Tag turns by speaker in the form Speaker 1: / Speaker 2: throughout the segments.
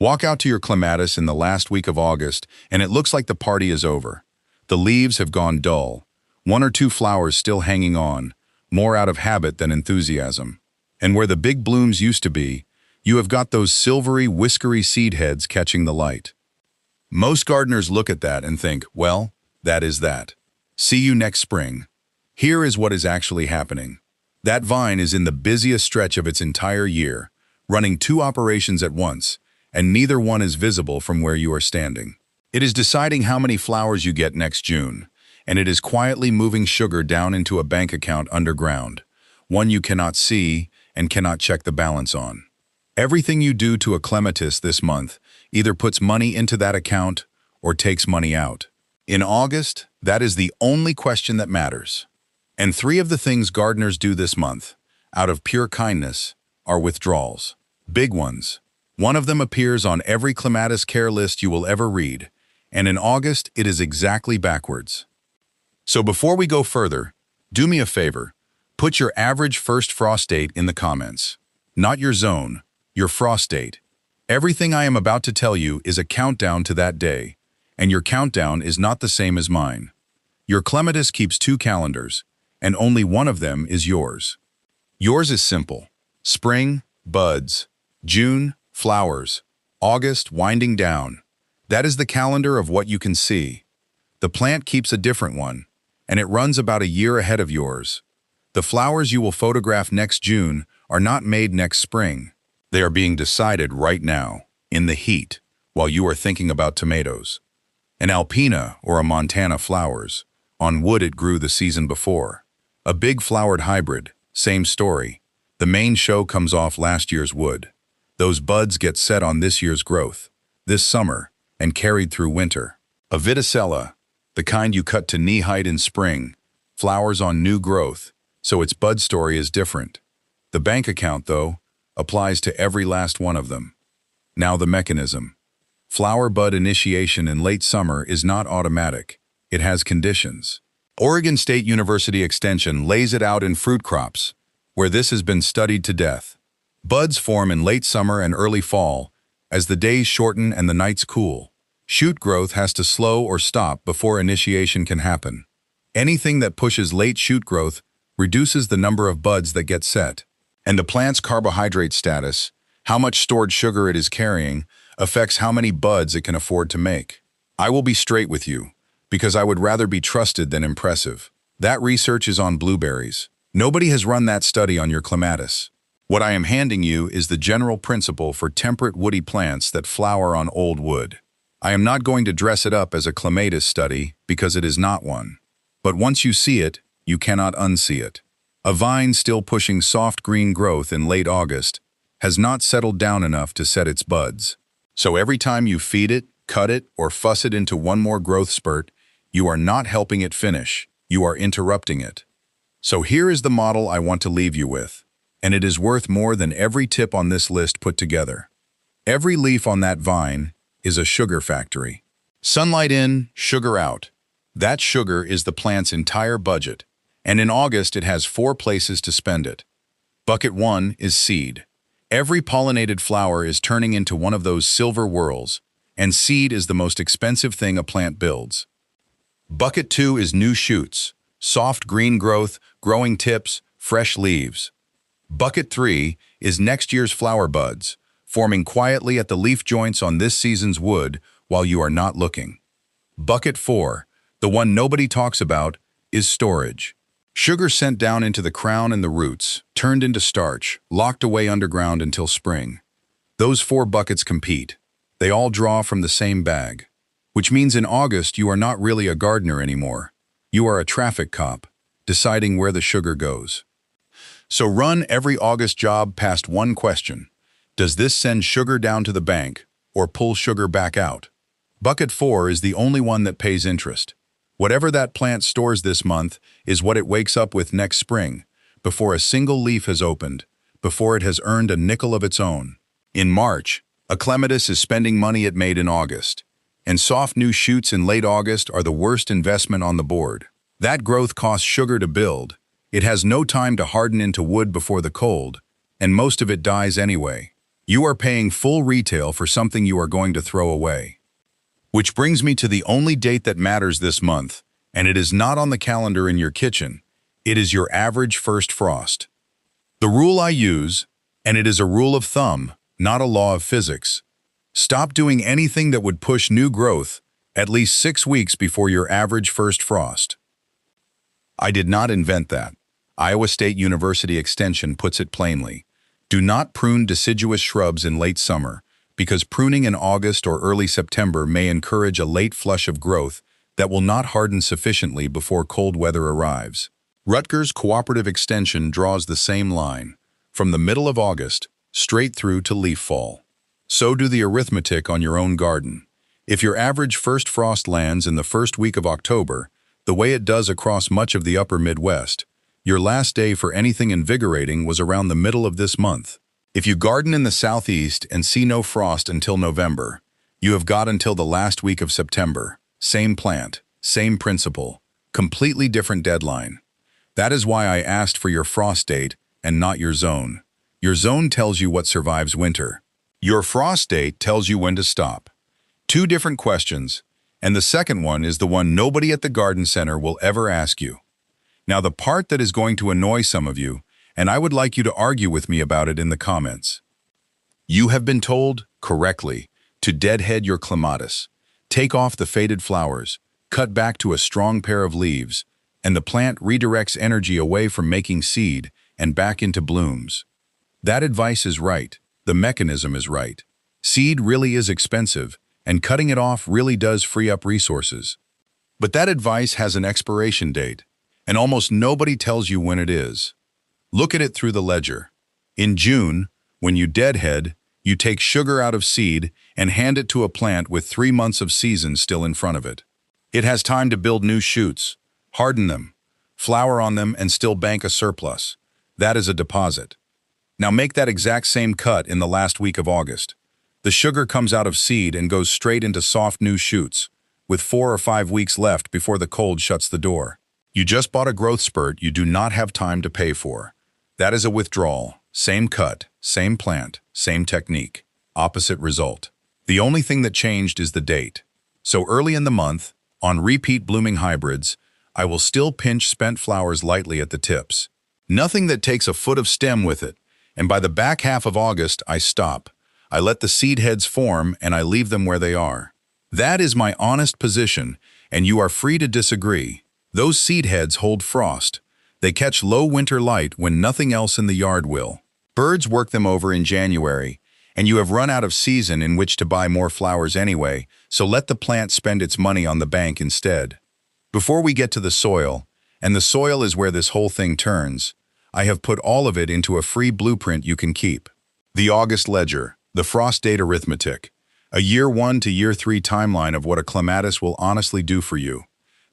Speaker 1: Walk out to your clematis in the last week of August, and it looks like the party is over. The leaves have gone dull, one or two flowers still hanging on, more out of habit than enthusiasm. And where the big blooms used to be, you have got those silvery, whiskery seed heads catching the light. Most gardeners look at that and think, well, that is that. See you next spring. Here is what is actually happening. That vine is in the busiest stretch of its entire year, running 2 operations at once, and neither one is visible from where you are standing. It is deciding how many flowers you get next June, and it is quietly moving sugar down into a bank account underground, one you cannot see and cannot check the balance on. Everything you do to a clematis this month either puts money into that account or takes money out. In August, that is the only question that matters. And 3 of the things gardeners do this month, out of pure kindness, are withdrawals. Big ones. One of them appears on every clematis care list you will ever read, and in August it is exactly backwards. So before we go further, do me a favor, put your average first frost date in the comments. Not your zone, your frost date. Everything I am about to tell you is a countdown to that day, and your countdown is not the same as mine. Your clematis keeps 2 calendars, and only one of them is yours. Yours is simple. Spring, buds. June, flowers. August, winding down. That is the calendar of what you can see. The plant keeps a different one, and it runs about a year ahead of yours. The flowers you will photograph next June are not made next spring. They are being decided right now, in the heat, while you are thinking about tomatoes. An alpina or a Montana flowers. On wood it grew the season before. A big flowered hybrid, same story. The main show comes off last year's wood. Those buds get set on this year's growth, this summer, and carried through winter. A Viticella, the kind you cut to knee height in spring, flowers on new growth, so its bud story is different. The bank account, though, applies to every last one of them. Now the mechanism. Flower bud initiation in late summer is not automatic. It has conditions. Oregon State University Extension lays it out in fruit crops, where this has been studied to death. Buds form in late summer and early fall, as the days shorten and the nights cool. Shoot growth has to slow or stop before initiation can happen. Anything that pushes late shoot growth reduces the number of buds that get set. And the plant's carbohydrate status, how much stored sugar it is carrying, affects how many buds it can afford to make. I will be straight with you, because I would rather be trusted than impressive. That research is on blueberries. Nobody has run that study on your clematis. What I am handing you is the general principle for temperate woody plants that flower on old wood. I am not going to dress it up as a clematis study because it is not one. But once you see it, you cannot unsee it. A vine still pushing soft green growth in late August has not settled down enough to set its buds. So every time you feed it, cut it, or fuss it into one more growth spurt, you are not helping it finish, you are interrupting it. So here is the model I want to leave you with, and it is worth more than every tip on this list put together. Every leaf on that vine is a sugar factory. Sunlight in, sugar out. That sugar is the plant's entire budget, and in August it has 4 places to spend it. Bucket 1 is seed. Every pollinated flower is turning into one of those silver whorls, and seed is the most expensive thing a plant builds. Bucket 2 is new shoots, soft green growth, growing tips, fresh leaves. Bucket 3 is next year's flower buds, forming quietly at the leaf joints on this season's wood while you are not looking. Bucket 4, the one nobody talks about, is storage. Sugar sent down into the crown and the roots, turned into starch, locked away underground until spring. Those 4 buckets compete. They all draw from the same bag. Which means in August you are not really a gardener anymore. You are a traffic cop, deciding where the sugar goes. So run every August job past one question. Does this send sugar down to the bank or pull sugar back out? Bucket 4 is the only one that pays interest. Whatever that plant stores this month is what it wakes up with next spring, before a single leaf has opened, before it has earned a nickel of its own. In March, a clematis is spending money it made in August, and soft new shoots in late August are the worst investment on the board. That growth costs sugar to build. It has no time to harden into wood before the cold, and most of it dies anyway. You are paying full retail for something you are going to throw away. Which brings me to the only date that matters this month, and it is not on the calendar in your kitchen. It is your average first frost. The rule I use, and it is a rule of thumb, not a law of physics. Stop doing anything that would push new growth at least 6 weeks before your average first frost. I did not invent that. Iowa State University Extension puts it plainly. Do not prune deciduous shrubs in late summer, because pruning in August or early September may encourage a late flush of growth that will not harden sufficiently before cold weather arrives. Rutgers Cooperative Extension draws the same line, from the middle of August, straight through to leaf fall. So do the arithmetic on your own garden. If your average first frost lands in the first week of October, the way it does across much of the upper Midwest, your last day for anything invigorating was around the middle of this month. If you garden in the southeast and see no frost until November, you have got until the last week of September. Same plant, same principle, completely different deadline. That is why I asked for your frost date and not your zone. Your zone tells you what survives winter. Your frost date tells you when to stop. Two different questions, and the second one is the one nobody at the garden center will ever ask you. Now, the part that is going to annoy some of you, and I would like you to argue with me about it in the comments. You have been told, correctly, to deadhead your clematis, take off the faded flowers, cut back to a strong pair of leaves, and the plant redirects energy away from making seed and back into blooms. That advice is right. The mechanism is right. Seed really is expensive, and cutting it off really does free up resources. But that advice has an expiration date, and almost nobody tells you when it is. Look at it through the ledger. In June, when you deadhead, you take sugar out of seed and hand it to a plant with 3 months of season still in front of it. It has time to build new shoots, harden them, flower on them, and still bank a surplus. That is a deposit. Now make that exact same cut in the last week of August. The sugar comes out of seed and goes straight into soft new shoots, with 4 or 5 weeks left before the cold shuts the door. You just bought a growth spurt you do not have time to pay for. That is a withdrawal. Same cut, same plant, same technique. Opposite result. The only thing that changed is the date. So early in the month, on repeat blooming hybrids, I will still pinch spent flowers lightly at the tips. Nothing that takes a foot of stem with it, and by the back half of August, I stop. I let the seed heads form and I leave them where they are. That is my honest position, and you are free to disagree. Those seed heads hold frost. They catch low winter light when nothing else in the yard will. Birds work them over in January, and you have run out of season in which to buy more flowers anyway, so let the plant spend its money on the bank instead. Before we get to the soil, and the soil is where this whole thing turns, I have put all of it into a free blueprint you can keep. The August Ledger, the frost date arithmetic, a year 1 to year 3 timeline of what a clematis will honestly do for you.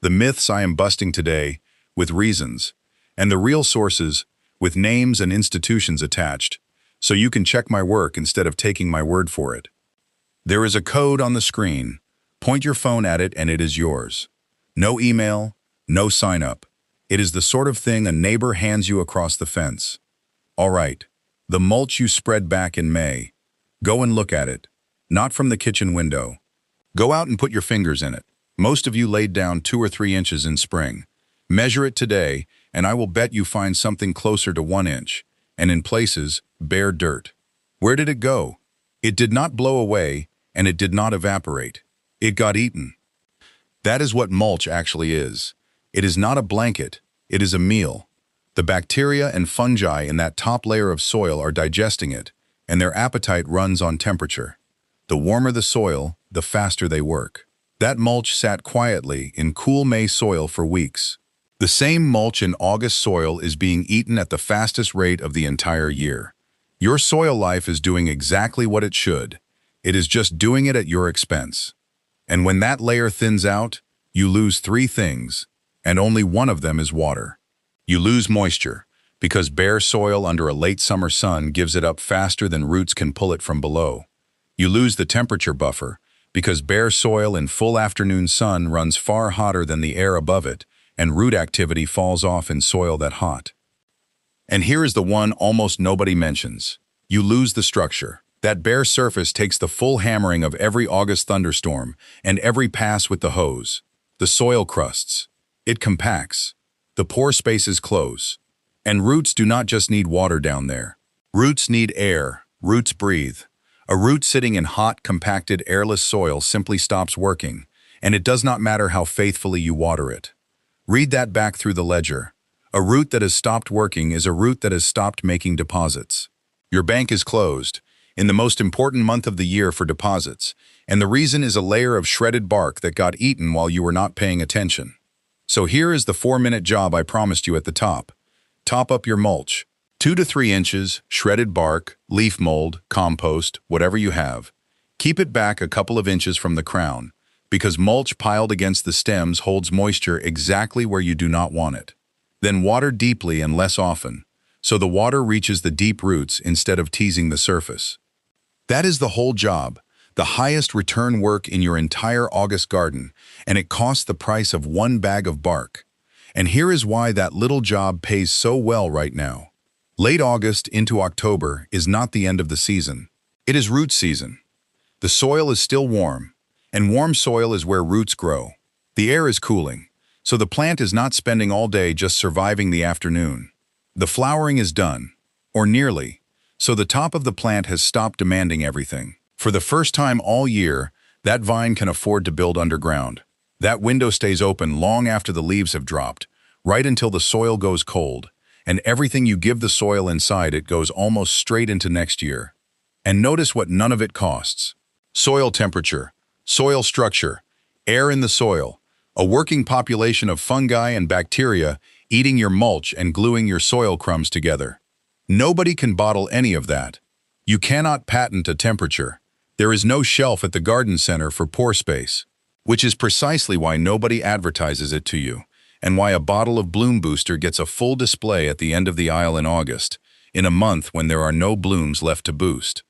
Speaker 1: The myths I am busting today, with reasons, and the real sources, with names and institutions attached, so you can check my work instead of taking my word for it. There is a code on the screen. Point your phone at it and it is yours. No email, no sign-up. It is the sort of thing a neighbor hands you across the fence. All right, the mulch you spread back in May. Go and look at it. Not from the kitchen window. Go out and put your fingers in it. Most of you laid down 2 or 3 inches in spring. Measure it today, and I will bet you find something closer to 1 inch, and in places, bare dirt. Where did it go? It did not blow away, and it did not evaporate. It got eaten. That is what mulch actually is. It is not a blanket, it is a meal. The bacteria and fungi in that top layer of soil are digesting it, and their appetite runs on temperature. The warmer the soil, the faster they work. That mulch sat quietly in cool May soil for weeks. The same mulch in August soil is being eaten at the fastest rate of the entire year. Your soil life is doing exactly what it should. It is just doing it at your expense. And when that layer thins out, you lose 3 things, and only one of them is water. You lose moisture, because bare soil under a late summer sun gives it up faster than roots can pull it from below. You lose the temperature buffer, because bare soil in full afternoon sun runs far hotter than the air above it, and root activity falls off in soil that hot. And here is the one almost nobody mentions. You lose the structure. That bare surface takes the full hammering of every August thunderstorm and every pass with the hose. The soil crusts. It compacts. The pore spaces close. And roots do not just need water down there. Roots need air. Roots breathe. A root sitting in hot, compacted, airless soil simply stops working, and it does not matter how faithfully you water it. Read that back through the ledger. A root that has stopped working is a root that has stopped making deposits. Your bank is closed in the most important month of the year for deposits, and the reason is a layer of shredded bark that got eaten while you were not paying attention. So here is the 4-minute job I promised you at the top. Top up your mulch. 2 to 3 inches, shredded bark, leaf mold, compost, whatever you have. Keep it back a couple of inches from the crown, because mulch piled against the stems holds moisture exactly where you do not want it. Then water deeply and less often, so the water reaches the deep roots instead of teasing the surface. That is the whole job, the highest return work in your entire August garden, and it costs the price of 1 bag of bark. And here is why that little job pays so well right now. Late August into October is not the end of the season. It is root season. The soil is still warm, and warm soil is where roots grow. The air is cooling, so the plant is not spending all day just surviving the afternoon. The flowering is done, or nearly, so the top of the plant has stopped demanding everything. For the first time all year, that vine can afford to build underground. That window stays open long after the leaves have dropped, right until the soil goes cold, and everything you give the soil inside it goes almost straight into next year. And notice what none of it costs. Soil temperature, soil structure, air in the soil, a working population of fungi and bacteria eating your mulch and gluing your soil crumbs together. Nobody can bottle any of that. You cannot patent a temperature. There is no shelf at the garden center for pore space, which is precisely why nobody advertises it to you, and why a bottle of Bloom Booster gets a full display at the end of the aisle in August, in a month when there are no blooms left to boost.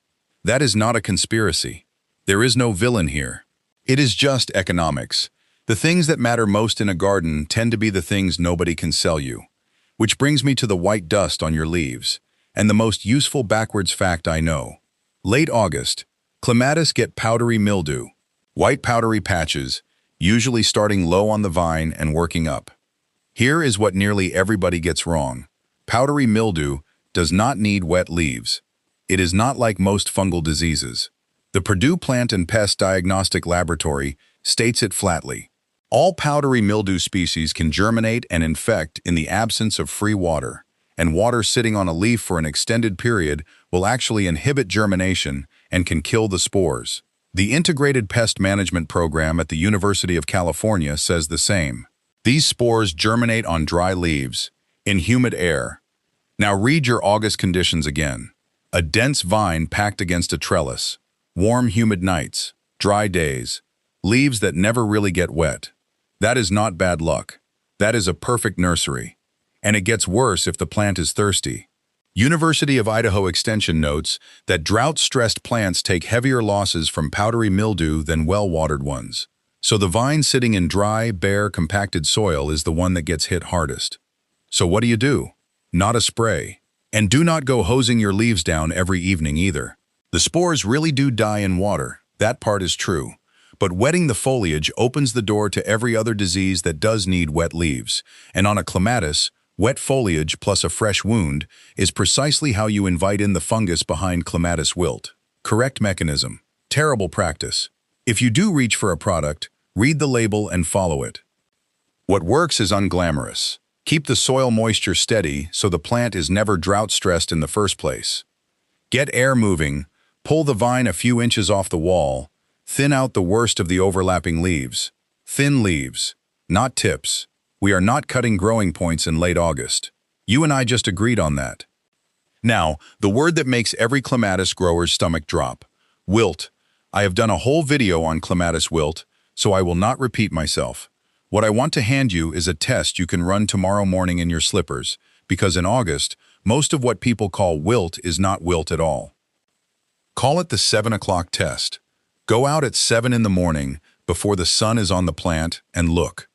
Speaker 1: That is not a conspiracy. There is no villain here. It is just economics. The things that matter most in a garden tend to be the things nobody can sell you. Which brings me to the white dust on your leaves, and the most useful backwards fact I know. Late August, Clematis get powdery mildew, white powdery patches, usually starting low on the vine and working up. Here is what nearly everybody gets wrong. Powdery mildew does not need wet leaves. It is not like most fungal diseases. The Purdue Plant and Pest Diagnostic Laboratory states it flatly. All powdery mildew species can germinate and infect in the absence of free water, and water sitting on a leaf for an extended period will actually inhibit germination and can kill the spores. The Integrated Pest Management Program at the University of California says the same. These spores germinate on dry leaves, in humid air. Now read your August conditions again. A dense vine packed against a trellis, warm humid nights, dry days, leaves that never really get wet. That is not bad luck. That is a perfect nursery. And it gets worse if the plant is thirsty. University of Idaho Extension notes that drought-stressed plants take heavier losses from powdery mildew than well-watered ones. So the vine sitting in dry, bare, compacted soil is the one that gets hit hardest. So what do? Not a spray. And do not go hosing your leaves down every evening either. The spores really do die in water, that part is true. But wetting the foliage opens the door to every other disease that does need wet leaves. And on a clematis, wet foliage plus a fresh wound is precisely how you invite in the fungus behind clematis wilt. Correct mechanism. Terrible practice. If you do reach for a product, read the label and follow it. What works is unglamorous. Keep the soil moisture steady so the plant is never drought-stressed in the first place. Get air moving, pull the vine a few inches off the wall, thin out the worst of the overlapping leaves. Thin leaves, not tips. We are not cutting growing points in late August. You and I just agreed on that. Now, the word that makes every clematis grower's stomach drop. Wilt. I have done a whole video on clematis wilt, so I will not repeat myself. What I want to hand you is a test you can run tomorrow morning in your slippers, because in August, most of what people call wilt is not wilt at all. Call it the 7 o'clock test. Go out at 7 in the morning, before the sun is on the plant, and look.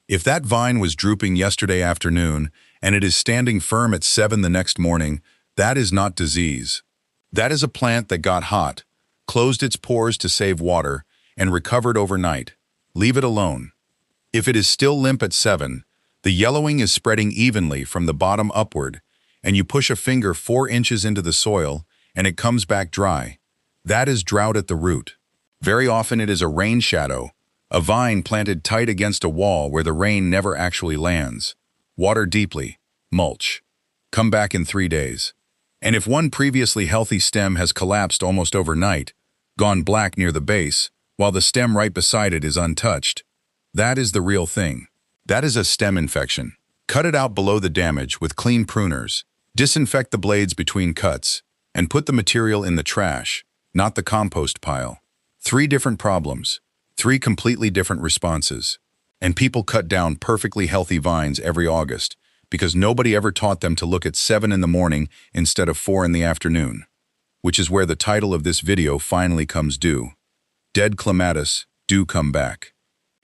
Speaker 1: If that vine was drooping yesterday afternoon, and it is standing firm at 7 the next morning, that is not disease. That is a plant that got hot, closed its pores to save water, and recovered overnight. Leave it alone. If it is still limp at 7, the yellowing is spreading evenly from the bottom upward, and you push a finger 4 inches into the soil, and it comes back dry. That is drought at the root. Very often it is a rain shadow, a vine planted tight against a wall where the rain never actually lands. Water deeply, mulch. Come back in 3 days. And if one previously healthy stem has collapsed almost overnight, gone black near the base, while the stem right beside it is untouched, that is the real thing. That is a stem infection. Cut it out below the damage with clean pruners, disinfect the blades between cuts, and put the material in the trash, not the compost pile. 3 different problems, 3 completely different responses. And people cut down perfectly healthy vines every August because nobody ever taught them to look at 7 in the morning instead of 4 in the afternoon, which is where the title of this video finally comes due. Dead clematis do come back.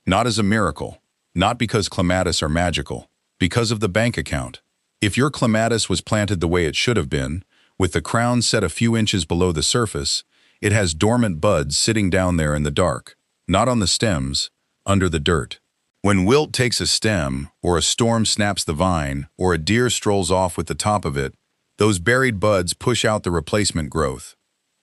Speaker 1: Not as a miracle, not because clematis are magical, because of the bank account. If your clematis was planted the way it should have been, with the crown set a few inches below the surface, it has dormant buds sitting down there in the dark, not on the stems, under the dirt. When wilt takes a stem, or a storm snaps the vine, or a deer strolls off with the top of it, those buried buds push out the replacement growth.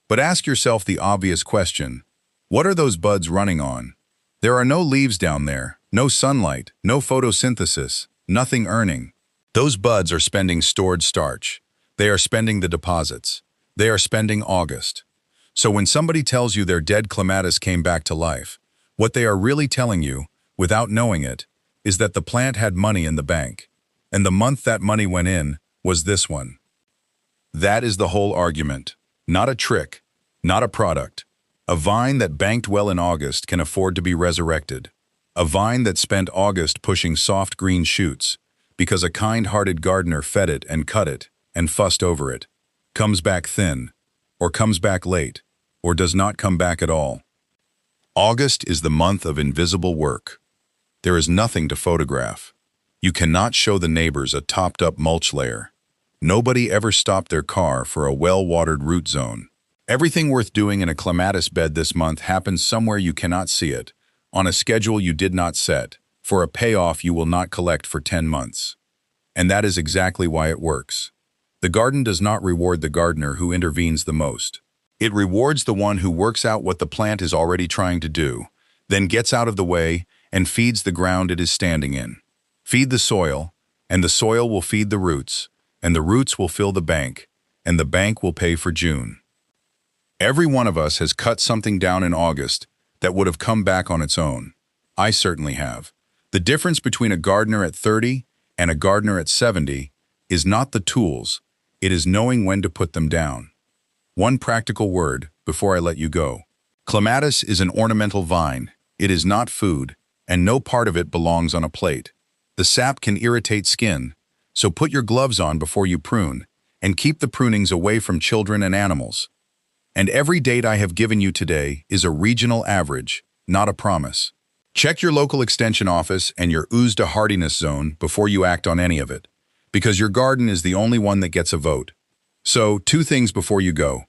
Speaker 1: But ask yourself the obvious question, what are those buds running on? There are no leaves down there, no sunlight, no photosynthesis, nothing earning. Those buds are spending stored starch. They are spending the deposits. They are spending August. So when somebody tells you their dead clematis came back to life, what they are really telling you, without knowing it, is that the plant had money in the bank, and the month that money went in was this one. That is the whole argument. Not a trick, not a product. A vine that banked well in August can afford to be resurrected. A vine that spent August pushing soft green shoots, because a kind-hearted gardener fed it and cut it and fussed over it, comes back thin, or comes back late, or does not come back at all. August is the month of invisible work. There is nothing to photograph. You cannot show the neighbors a topped-up mulch layer. Nobody ever stopped their car for a well-watered root zone. Everything worth doing in a clematis bed this month happens somewhere you cannot see it, on a schedule you did not set, for a payoff you will not collect for 10 months. And that is exactly why it works. The garden does not reward the gardener who intervenes the most. It rewards the one who works out what the plant is already trying to do, then gets out of the way and feeds the ground it is standing in. Feed the soil, and the soil will feed the roots, and the roots will fill the bank, and the bank will pay for June. Every one of us has cut something down in August that would have come back on its own. I certainly have. The difference between a gardener at 30 and a gardener at 70 is not the tools, it is knowing when to put them down. One practical word before I let you go. Clematis is an ornamental vine. It is not food, and no part of it belongs on a plate. The sap can irritate skin, so put your gloves on before you prune, and keep the prunings away from children and animals. And every date I have given you today is a regional average, not a promise. Check your local extension office and your ooze to hardiness zone before you act on any of it, because your garden is the only one that gets a vote. So, 2 things before you go.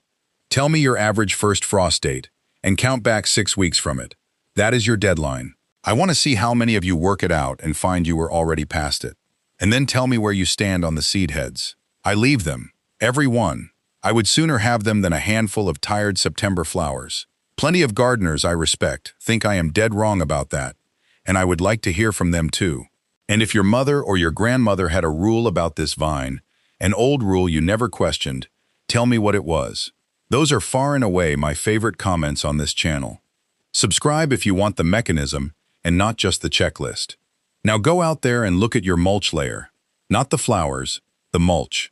Speaker 1: Tell me your average first frost date, and count back 6 weeks from it. That is your deadline. I want to see how many of you work it out and find you were already past it. And then tell me where you stand on the seed heads. I leave them, every one. I would sooner have them than a handful of tired September flowers. Plenty of gardeners I respect think I am dead wrong about that, and I would like to hear from them too. And if your mother or your grandmother had a rule about this vine, an old rule you never questioned, tell me what it was. Those are far and away my favorite comments on this channel. Subscribe if you want the mechanism and not just the checklist. Now go out there and look at your mulch layer. Not the flowers, the mulch.